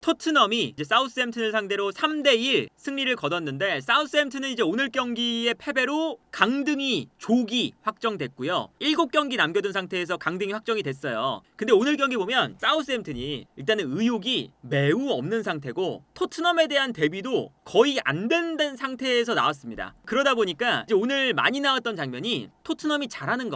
토트넘이 이제 사우스햄튼을 상대로 3대1 승리를 거뒀는데 사우스햄튼은 이제 오늘 경기의 패배로 강등이 조기 확정됐고요. 7경기 남겨둔 상태에서 강등이 확정이 됐어요. 근데 오늘 경기 보면 사우스햄튼이 일단은 의욕이 매우 없는 상태고 토트넘에 대한 대비도 거의 안 된 상태에서 나왔습니다. 그러다 보니까 이제 오늘 많이 나왔던 장면이 토트넘이 잘하는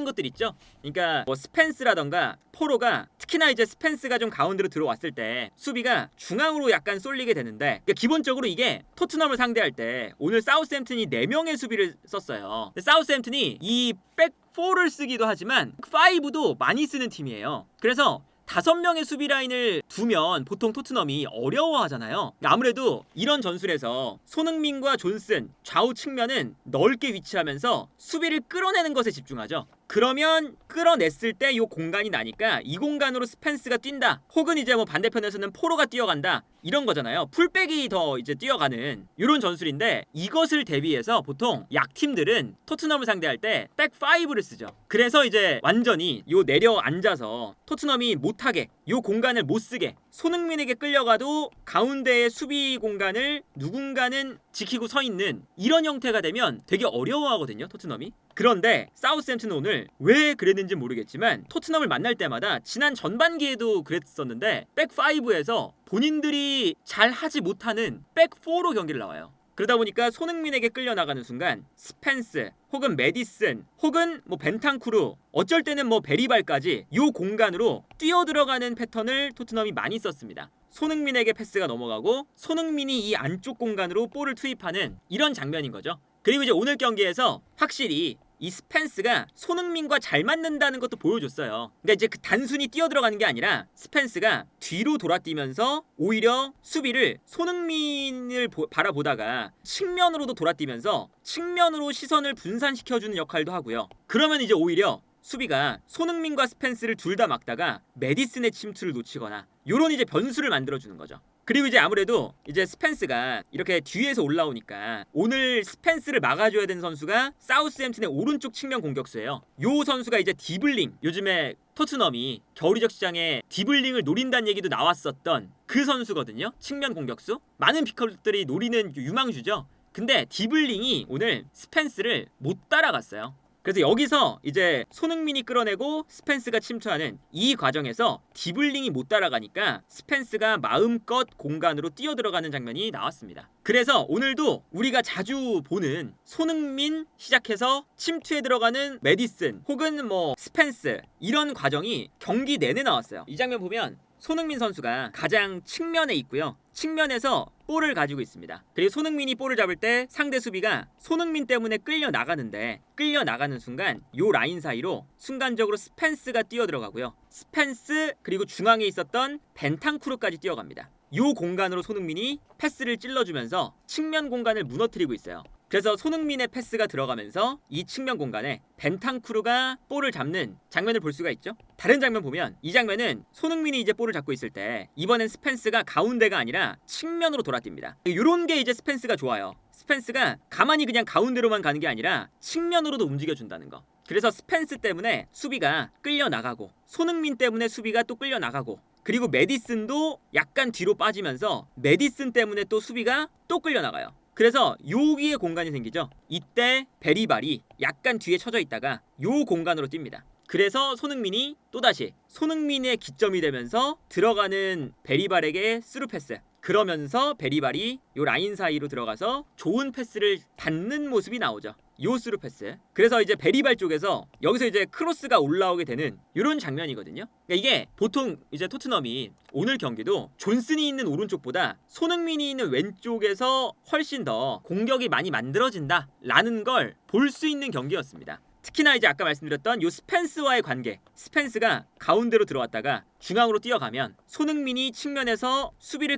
것들 있죠. 그러니까 뭐 스펜스라던가 포로가 특히나 이제 스펜스가 좀 가운데로 들어왔을 때 수비가 중앙으로 약간 쏠리게 되는데 그러니까 기본적으로 이게 토트넘을 상대할 때 오늘 사우스햄튼이 4명의 수비를 썼어요. 사우스햄튼이 이 백4를 쓰기도 하지만 5도 많이 쓰는 팀이에요. 그래서 5명의 수비 라인을 두면 보통 토트넘이 어려워하잖아요. 아무래도 이런 전술에서 손흥민과 존슨 좌우 측면은 넓게 위치하면서 수비를 끌어내는 것에 집중하죠. 그러면 끌어냈을 때 이 공간이 나니까 이 공간으로 스펜스가 뛴다. 혹은 이제 뭐 반대편에서는 포로가 뛰어간다. 이런 거잖아요. 풀백이 더 이제 뛰어가는 이런 전술인데 이것을 대비해서 보통 약팀들은 토트넘을 상대할 때 백5를 쓰죠. 그래서 이제 완전히 요 내려 앉아서 토트넘이 못하게 요 공간을 못 쓰게 손흥민에게 끌려가도 가운데의 수비 공간을 누군가는 지키고 서 있는 이런 형태가 되면 되게 어려워하거든요, 토트넘이. 그런데 사우스햄튼은 오늘 왜 그랬는지 모르겠지만 토트넘을 만날 때마다 지난 전반기에도 그랬었는데 백5에서 본인들이 잘 하지 못하는 백4로 경기를 나와요. 그러다 보니까 손흥민에게 끌려나가는 순간 스펜스 혹은 메디슨 혹은 뭐 벤탄쿠르 어쩔 때는 뭐 베리발까지 이 공간으로 뛰어들어가는 패턴을 토트넘이 많이 썼습니다. 손흥민에게 패스가 넘어가고 손흥민이 이 안쪽 공간으로 볼을 투입하는 이런 장면인 거죠. 그리고 이제 오늘 경기에서 확실히 이 스펜스가 손흥민과 잘 맞는다는 것도 보여줬어요. 그러니까 이제 그 단순히 뛰어들어가는 게 아니라 스펜스가 뒤로 돌아뛰면서 오히려 수비를 손흥민을 바라보다가 측면으로도 돌아뛰면서 측면으로 시선을 분산시켜주는 역할도 하고요. 그러면 이제 오히려 수비가 손흥민과 스펜스를 둘 다 막다가 메디슨의 침투를 놓치거나 요런 이제 변수를 만들어주는 거죠. 그리고 이제 아무래도 이제 스펜스가 이렇게 뒤에서 올라오니까 오늘 스펜스를 막아줘야 되는 선수가 사우스햄튼의 오른쪽 측면 공격수예요. 요 선수가 이제 디블링, 요즘에 토트넘이 겨울이적 시장에 디블링을 노린다는 얘기도 나왔었던 그 선수거든요. 측면 공격수. 많은 피컬들이 노리는 유망주죠. 근데 디블링이 오늘 스펜스를 못 따라갔어요. 그래서 여기서 이제 손흥민이 끌어내고 스펜스가 침투하는 이 과정에서 디블링이 못 따라가니까 스펜스가 마음껏 공간으로 뛰어들어가는 장면이 나왔습니다. 그래서 오늘도 우리가 자주 보는 손흥민 시작해서 침투에 들어가는 메디슨 혹은 뭐 스펜스 이런 과정이 경기 내내 나왔어요. 이 장면 보면 손흥민 선수가 가장 측면에 있고요. 측면에서 볼을 가지고 있습니다. 그리고 손흥민이 볼을 잡을 때 상대 수비가 손흥민 때문에 끌려 나가는데 끌려 나가는 순간 요 라인 사이로 순간적으로 스펜스가 뛰어들어가고요. 스펜스 그리고 중앙에 있었던 벤탄쿠르까지 뛰어갑니다. 요 공간으로 손흥민이 패스를 찔러주면서 측면 공간을 무너뜨리고 있어요. 그래서 손흥민의 패스가 들어가면서 이 측면 공간에 벤탄쿠르가 볼을 잡는 장면을 볼 수가 있죠. 다른 장면 보면 이 장면은 손흥민이 이제 볼을 잡고 있을 때 이번엔 스펜스가 가운데가 아니라 측면으로 돌아뜁니다. 이런 게 이제 스펜스가 좋아요. 스펜스가 가만히 그냥 가운데로만 가는 게 아니라 측면으로도 움직여준다는 거. 그래서 스펜스 때문에 수비가 끌려나가고 손흥민 때문에 수비가 또 끌려나가고 그리고 메디슨도 약간 뒤로 빠지면서 메디슨 때문에 또 수비가 또 끌려나가요. 그래서 여기에 공간이 생기죠. 이때 베리발이 약간 뒤에 쳐져 있다가 요 공간으로 뜁니다. 그래서 손흥민이 또다시 손흥민의 기점이 되면서 들어가는 베리발에게 스루 패스. 그러면서 베리발이 요 라인 사이로 들어가서 좋은 패스를 받는 모습이 나오죠. 요 스루 패스. 그래서 이제 베리발 쪽에서 여기서 이제 크로스가 올라오게 되는 이런 장면이거든요. 그러니까 이게 보통 이제 토트넘이 오늘 경기도 존슨이 있는 오른쪽보다 손흥민이 있는 왼쪽에서 훨씬 더 공격이 많이 만들어진다라는 걸 볼 수 있는 경기였습니다. 특히나 이제 아까 말씀드렸던 요 스펜스와의 관계. 스펜스가 가운데로 들어왔다가 중앙으로 뛰어가면 손흥민이 측면에서 수비를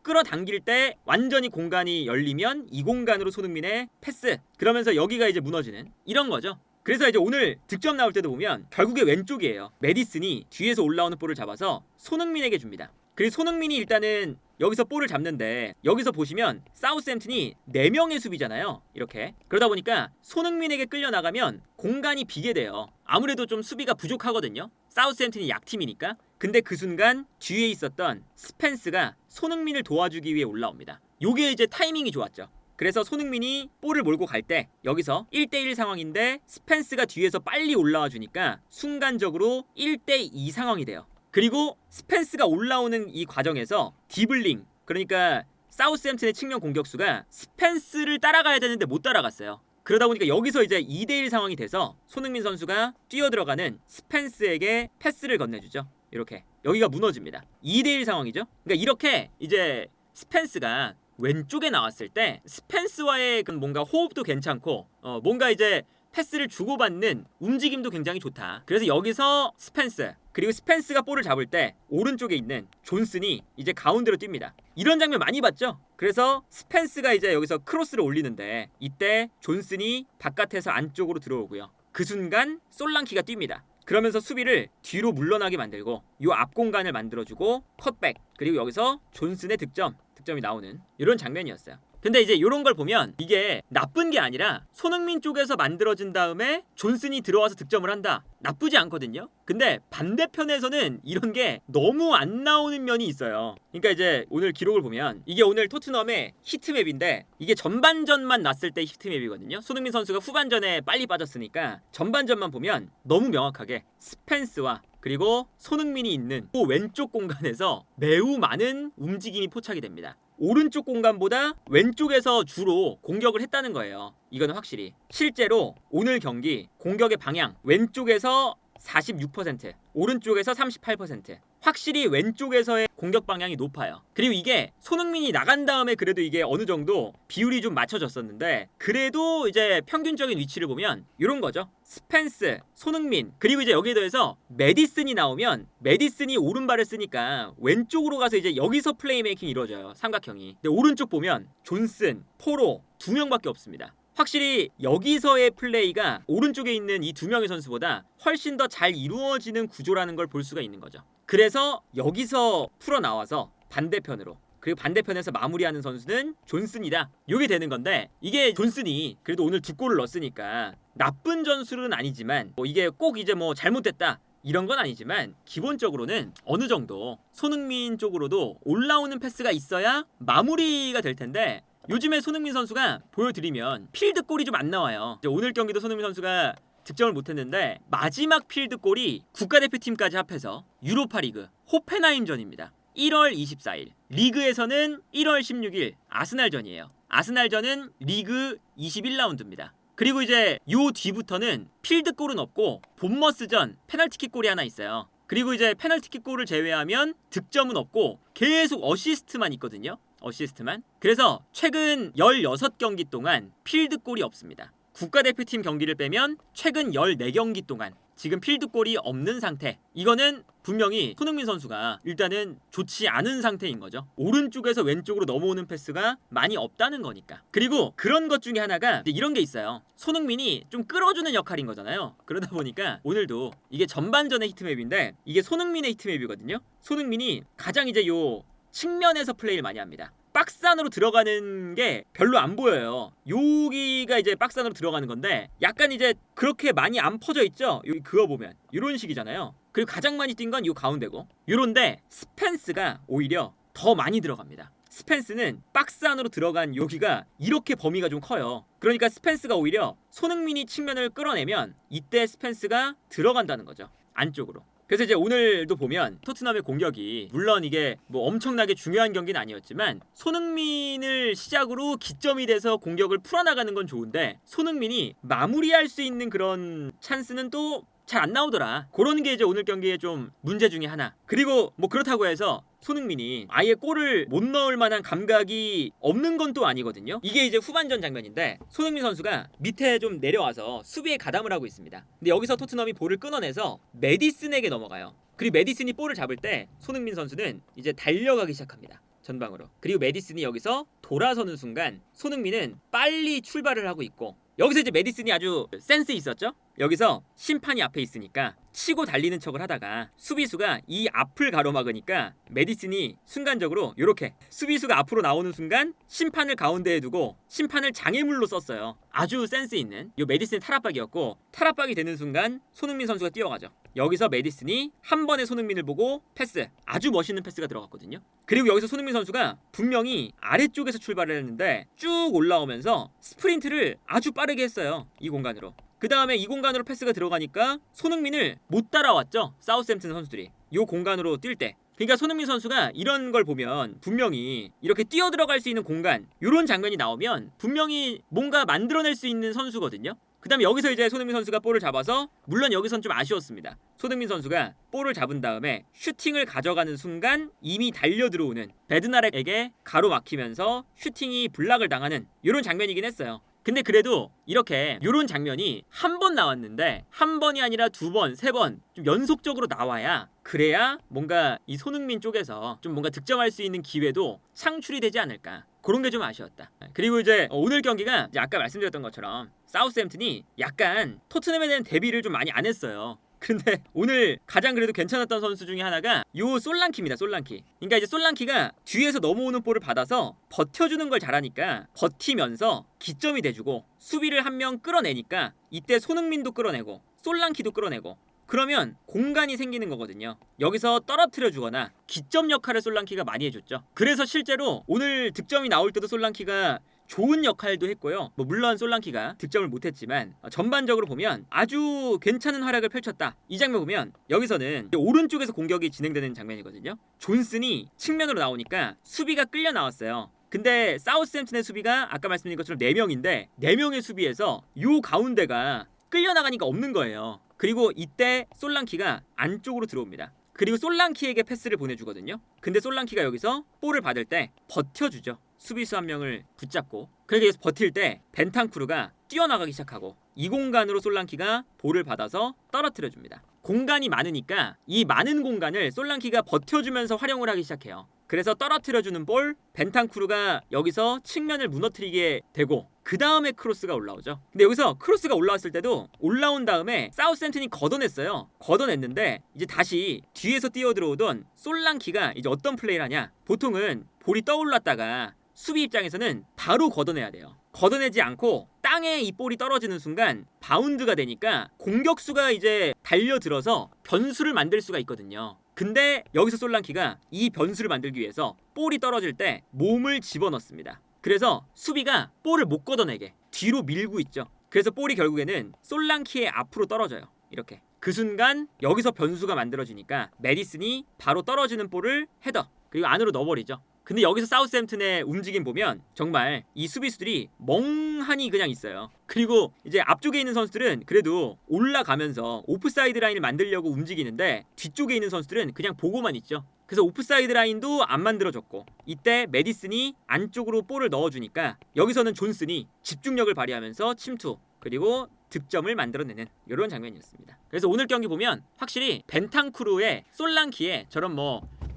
끌어당길 때 완전히 공간이 열리면 이 공간으로 손흥민의 패스. 그러면서 여기가 이제 무너지는 이런 거죠. 그래서 이제 오늘 득점 나올 때도 보면 결국에 왼쪽이에요. 메디슨이 뒤에서 올라오는 볼을 잡아서 손흥민에게 줍니다. 그리고 손흥민이 일단은 여기서 볼을 잡는데 여기서 보시면 사우스햄튼이 4명의 수비잖아요. 이렇게. 그러다 보니까 손흥민에게 끌려나가면 공간이 비게 돼요. 아무래도 좀 수비가 부족하거든요. 사우스햄튼이 약팀이니까. 근데 그 순간 뒤에 있었던 스펜스가 손흥민을 도와주기 위해 올라옵니다. 요게 이제 타이밍이 좋았죠. 그래서 손흥민이 볼을 몰고 갈 때 여기서 1대1 상황인데 스펜스가 뒤에서 빨리 올라와 주니까 순간적으로 1대2 상황이 돼요. 그리고 스펜스가 올라오는 이 과정에서 디블링, 그러니까 사우스햄튼의 측면 공격수가 스펜스를 따라가야 되는데 못 따라갔어요. 그러다 보니까 여기서 이제 2대1 상황이 돼서 손흥민 선수가 뛰어들어가는 스펜스에게 패스를 건네주죠. 이렇게 여기가 무너집니다. 2대1 상황이죠. 그러니까 이렇게 이제 스펜스가 왼쪽에 나왔을 때 스펜스와의 뭔가 호흡도 괜찮고 뭔가 이제 패스를 주고받는 움직임도 굉장히 좋다. 그래서 여기서 스펜스, 그리고 스펜스가 볼을 잡을 때 오른쪽에 있는 존슨이 이제 가운데로 뜁니다. 이런 장면 많이 봤죠? 그래서 스펜스가 이제 여기서 크로스를 올리는데 이때 존슨이 바깥에서 안쪽으로 들어오고요. 그 순간 솔랑키가 뜁니다. 그러면서 수비를 뒤로 물러나게 만들고 요 앞 공간을 만들어주고 컷백, 그리고 여기서 존슨의 득점이 나오는 이런 장면이었어요. 근데 이제 이런 걸 보면 이게 나쁜 게 아니라 손흥민 쪽에서 만들어진 다음에 존슨이 들어와서 득점을 한다. 나쁘지 않거든요. 근데 반대편에서는 이런 게 너무 안 나오는 면이 있어요. 그러니까 이제 오늘 기록을 보면 이게 오늘 토트넘의 히트맵인데 이게 전반전만 났을 때 히트맵이거든요. 손흥민 선수가 후반전에 빨리 빠졌으니까 전반전만 보면 너무 명확하게 스펜스와 그리고 손흥민이 있는 그 왼쪽 공간에서 매우 많은 움직임이 포착이 됩니다. 오른쪽 공간보다 왼쪽에서 주로 공격을 했다는 거예요. 이거는 확실히. 실제로 오늘 경기 공격의 방향 왼쪽에서 46%, 오른쪽에서 38%. 확실히 왼쪽에서의 공격 방향이 높아요. 그리고 이게 손흥민이 나간 다음에 그래도 이게 어느 정도 비율이 좀 맞춰졌었는데 그래도 이제 평균적인 위치를 보면 이런 거죠. 스펜스, 손흥민, 그리고 이제 여기에 더해서 메디슨이 나오면 메디슨이 오른발을 쓰니까 왼쪽으로 가서 이제 여기서 플레이메이킹이 이루어져요. 삼각형이. 근데 오른쪽 보면 존슨, 포로 2명밖에 없습니다. 확실히 여기서의 플레이가 오른쪽에 있는 이 2명의 선수보다 훨씬 더 잘 이루어지는 구조라는 걸 볼 수가 있는 거죠. 그래서 여기서 풀어나와서 반대편으로, 그리고 반대편에서 마무리하는 선수는 존슨이다. 이게 되는 건데 이게 존슨이 그래도 오늘 2골을 넣었으니까 나쁜 전술은 아니지만 이게 꼭 이제 잘못됐다 이런 건 아니지만 기본적으로는 어느 정도 손흥민 쪽으로도 올라오는 패스가 있어야 마무리가 될 텐데 요즘에 손흥민 선수가 보여드리면 필드골이 좀 안 나와요. 이제 오늘 경기도 손흥민 선수가 득점을 못했는데 마지막 필드골이 국가대표팀까지 합해서 유로파리그 호펜하임전입니다. 1월 24일. 리그에서는 1월 16일 아스날전이에요. 아스날전은 리그 21라운드입니다. 그리고 이제 요 뒤부터는 필드골은 없고 본머스전 페널티킥 골이 하나 있어요. 그리고 이제 페널티킥 골을 제외하면 득점은 없고 계속 어시스트만 있거든요. 어시스트만. 그래서 최근 16경기 동안 필드골이 없습니다. 국가대표팀 경기를 빼면 최근 14경기 동안 지금 필드골이 없는 상태. 이거는 분명히 손흥민 선수가 일단은 좋지 않은 상태인 거죠. 오른쪽에서 왼쪽으로 넘어오는 패스가 많이 없다는 거니까. 그리고 그런 것 중에 하나가 이런 게 있어요. 손흥민이 좀 끌어주는 역할인 거잖아요. 그러다 보니까 오늘도 이게 전반전의 히트맵인데 이게 손흥민의 히트맵이거든요. 손흥민이 가장 이제 요 측면에서 플레이를 많이 합니다. 박스 안으로 들어가는 게 별로 안 보여요. 여기가 이제 박스 안으로 들어가는 건데 약간 이제 그렇게 많이 안 퍼져 있죠. 여기 그어보면 이런 식이잖아요. 그리고 가장 많이 뛴 건 이 가운데고 요런데 스펜스가 오히려 더 많이 들어갑니다. 스펜스는 박스 안으로 들어간 여기가 이렇게 범위가 좀 커요. 그러니까 스펜스가 오히려 손흥민이 측면을 끌어내면 이때 스펜스가 들어간다는 거죠. 안쪽으로. 그래서 이제 오늘도 보면 토트넘의 공격이 물론 이게 엄청나게 중요한 경기는 아니었지만 손흥민을 시작으로 기점이 돼서 공격을 풀어나가는 건 좋은데 손흥민이 마무리할 수 있는 그런 찬스는 또 잘 안 나오더라. 그런 게 이제 오늘 경기의 좀 문제 중에 하나. 그리고 그렇다고 해서 손흥민이 아예 골을 못 넣을 만한 감각이 없는 건 또 아니거든요. 이게 이제 후반전 장면인데 손흥민 선수가 밑에 좀 내려와서 수비에 가담을 하고 있습니다. 근데 여기서 토트넘이 볼을 끊어내서 메디슨에게 넘어가요. 그리고 메디슨이 볼을 잡을 때 손흥민 선수는 이제 달려가기 시작합니다. 전방으로. 그리고 메디슨이 여기서 돌아서는 순간 손흥민은 빨리 출발을 하고 있고 여기서 이제 메디슨이 아주 센스 있었죠? 여기서 심판이 앞에 있으니까 치고 달리는 척을 하다가 수비수가 이 앞을 가로막으니까 메디슨이 순간적으로 이렇게 수비수가 앞으로 나오는 순간 심판을 가운데에 두고 심판을 장애물로 썼어요. 아주 센스 있는 이 메디슨의 탈압박이었고, 탈압박이 되는 순간 손흥민 선수가 뛰어가죠. 여기서 메디슨이 한 번에 손흥민을 보고 패스, 아주 멋있는 패스가 들어갔거든요. 그리고 여기서 손흥민 선수가 분명히 아래쪽에서 출발을 했는데 쭉 올라오면서 스프린트를 아주 빠르게 했어요. 이 공간으로. 그 다음에 이 공간으로 패스가 들어가니까 손흥민을 못 따라왔죠. 사우스햄튼 선수들이 이 공간으로 뛸 때. 그러니까 손흥민 선수가 이런 걸 보면 분명히 이렇게 뛰어들어갈 수 있는 공간, 이런 장면이 나오면 분명히 뭔가 만들어낼 수 있는 선수거든요. 그 다음에 여기서 이제 손흥민 선수가 볼을 잡아서, 물론 여기선 좀 아쉬웠습니다. 손흥민 선수가 볼을 잡은 다음에 슈팅을 가져가는 순간 이미 달려 들어오는 베드나렉에게 가로막히면서 슈팅이 블락을 당하는 이런 장면이긴 했어요. 근데 그래도 이렇게 요런 장면이 한 번 나왔는데 한 번이 아니라 두 번, 세 번 좀 연속적으로 나와야, 그래야 뭔가 이 손흥민 쪽에서 좀 뭔가 득점할 수 있는 기회도 창출이 되지 않을까. 그런 게 좀 아쉬웠다. 그리고 이제 오늘 경기가 이제 아까 말씀드렸던 것처럼 사우스햄튼이 약간 토트넘에 대한 대비를 좀 많이 안 했어요. 근데 오늘 가장 그래도 괜찮았던 선수 중에 하나가 요 솔랑키입니다. 솔랑키. 그러니까 이제 솔랑키가 뒤에서 넘어오는 볼을 받아서 버텨주는 걸 잘하니까 버티면서 기점이 돼주고, 수비를 한 명 끌어내니까 이때 손흥민도 끌어내고 솔랑키도 끌어내고, 그러면 공간이 생기는 거거든요. 여기서 떨어뜨려 주거나 기점 역할을 솔랑키가 많이 해줬죠. 그래서 실제로 오늘 득점이 나올 때도 솔랑키가 좋은 역할도 했고요. 물론 솔랑키가 득점을 못했지만 전반적으로 보면 아주 괜찮은 활약을 펼쳤다. 이 장면 보면 여기서는 오른쪽에서 공격이 진행되는 장면이거든요. 존슨이 측면으로 나오니까 수비가 끌려 나왔어요. 근데 사우스햄튼의 수비가 아까 말씀드린 것처럼 4명인데 4명의 수비에서 요 가운데가 끌려나가니까 없는 거예요. 그리고 이때 솔랑키가 안쪽으로 들어옵니다. 그리고 솔랑키에게 패스를 보내주거든요. 근데 솔랑키가 여기서 볼을 받을 때 버텨주죠. 수비수 한 명을 붙잡고. 그러니까 여기서 버틸 때 벤탄쿠르가 뛰어나가기 시작하고 이 공간으로 솔랑키가 볼을 받아서 떨어뜨려줍니다. 공간이 많으니까 이 많은 공간을 솔랑키가 버텨주면서 활용을 하기 시작해요. 그래서 떨어뜨려주는 볼, 벤탄쿠르가 여기서 측면을 무너뜨리게 되고 그 다음에 크로스가 올라오죠. 근데 여기서 크로스가 올라왔을 때도 올라온 다음에 사우스햄튼이 걷어냈어요. 걷어냈는데 이제 다시 뒤에서 뛰어들어오던 솔랑키가 이제 어떤 플레이를 하냐, 보통은 볼이 떠올랐다가 수비 입장에서는 바로 걷어내야 돼요. 걷어내지 않고 땅에 이 볼이 떨어지는 순간 바운드가 되니까 공격수가 이제 달려들어서 변수를 만들 수가 있거든요. 근데 여기서 솔랑키가 이 변수를 만들기 위해서 볼이 떨어질 때 몸을 집어넣습니다. 그래서 수비가 볼을 못 걷어내게 뒤로 밀고 있죠. 그래서 볼이 결국에는 솔랑키의 앞으로 떨어져요. 이렇게. 그 순간 여기서 변수가 만들어지니까 메디슨이 바로 떨어지는 볼을 헤더, 그리고 안으로 넣어버리죠. 근데 여기서 사우스햄튼의 움직임 보면 정말 이 수비수들이 멍하니 그냥 있어요. 그리고 이제 앞쪽에 있는 선수들은 그래도 올라가면서 오프사이드 라인을 만들려고 움직이는데 뒤쪽에 있는 선수들은 그냥 보고만 있죠. 그래서 오프사이드 라인도 안 만들어졌고, 이때 메디슨이 안쪽으로 볼을 넣어주니까 여기서는 존슨이 집중력을 발휘하면서 침투, 그리고 득점을 만들어내는 이런 장면이었습니다. 그래서 오늘 경기 보면 확실히 벤탄쿠르의 솔랑키의 저런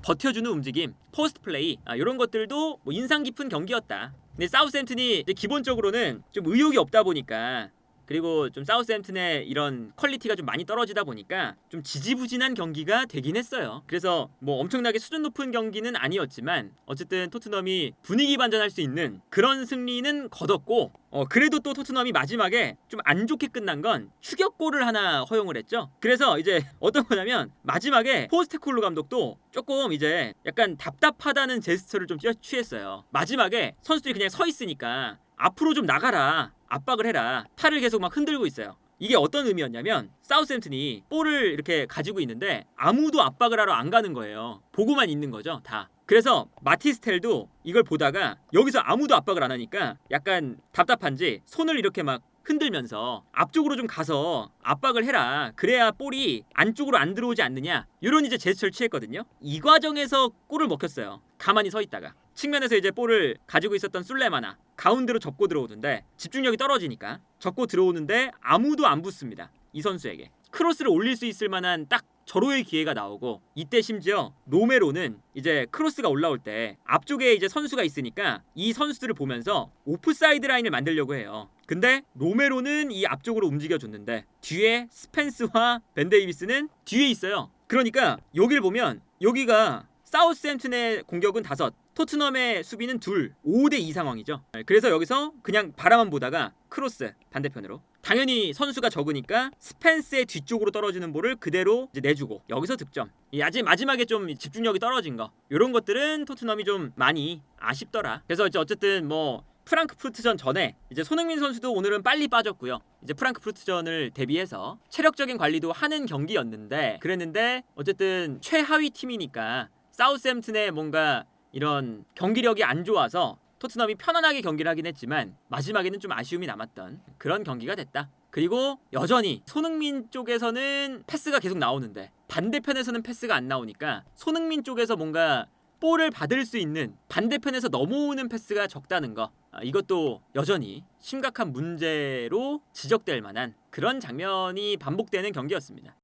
버텨주는 움직임, 포스트 플레이, 이런 것들도 인상 깊은 경기였다. 근데 사우스햄튼이 이제 기본적으로는 좀 의욕이 없다 보니까, 그리고 좀 사우스햄튼의 이런 퀄리티가 좀 많이 떨어지다 보니까 좀 지지부진한 경기가 되긴 했어요. 그래서 엄청나게 수준 높은 경기는 아니었지만 어쨌든 토트넘이 분위기 반전할 수 있는 그런 승리는 거뒀고, 그래도 또 토트넘이 마지막에 좀 안 좋게 끝난 건 추격골을 하나 허용을 했죠. 그래서 이제 어떤 거냐면 마지막에 포스테콜로 감독도 조금 이제 약간 답답하다는 제스처를 좀 취했어요. 마지막에 선수들이 그냥 서 있으니까 앞으로 좀 나가라, 압박을 해라, 팔을 계속 막 흔들고 있어요. 이게 어떤 의미였냐면 사우스햄튼이 볼을 이렇게 가지고 있는데 아무도 압박을 하러 안 가는 거예요. 보고만 있는 거죠, 다. 그래서 마티스텔도 이걸 보다가 여기서 아무도 압박을 안 하니까 약간 답답한지 손을 이렇게 막 흔들면서 앞쪽으로 좀 가서 압박을 해라, 그래야 볼이 안쪽으로 안 들어오지 않느냐, 이런 이제 제스처를 취했거든요. 이 과정에서 골을 먹혔어요. 가만히 서 있다가 측면에서 이제 볼을 가지고 있었던 술레마나 가운데로 접고 들어오는데 집중력이 떨어지니까 접고 들어오는데 아무도 안 붙습니다. 이 선수에게 크로스를 올릴 수 있을 만한 딱 절호의 기회가 나오고, 이때 심지어 로메로는 이제 크로스가 올라올 때 앞쪽에 이제 선수가 있으니까 이 선수들을 보면서 오프사이드 라인을 만들려고 해요. 근데 로메로는 이 앞쪽으로 움직여줬는데 뒤에 스펜스와 벤 데이비스는 뒤에 있어요. 그러니까 여기를 보면 여기가 사우스햄튼의 공격은 5, 토트넘의 수비는 2, 5대2 상황이죠. 그래서 여기서 그냥 바라만 보다가 크로스 반대편으로 당연히 선수가 적으니까 스펜스의 뒤쪽으로 떨어지는 볼을 그대로 이제 내주고 여기서 득점. 아직 마지막에 좀 집중력이 떨어진 거 이런 것들은 토트넘이 좀 많이 아쉽더라. 그래서 이제 어쨌든 뭐 프랑크푸르트전 전에 이제 손흥민 선수도 오늘은 빨리 빠졌고요. 이제 프랑크푸르트전을 대비해서 체력적인 관리도 하는 경기였는데 그랬는데 어쨌든 최하위 팀이니까 사우스햄튼의 뭔가 이런 경기력이 안 좋아서 토트넘이 편안하게 경기를 하긴 했지만 마지막에는 좀 아쉬움이 남았던 그런 경기가 됐다. 그리고 여전히 손흥민 쪽에서는 패스가 계속 나오는데 반대편에서는 패스가 안 나오니까 손흥민 쪽에서 뭔가 볼을 받을 수 있는 반대편에서 넘어오는 패스가 적다는 거, 이것도 여전히 심각한 문제로 지적될 만한 그런 장면이 반복되는 경기였습니다.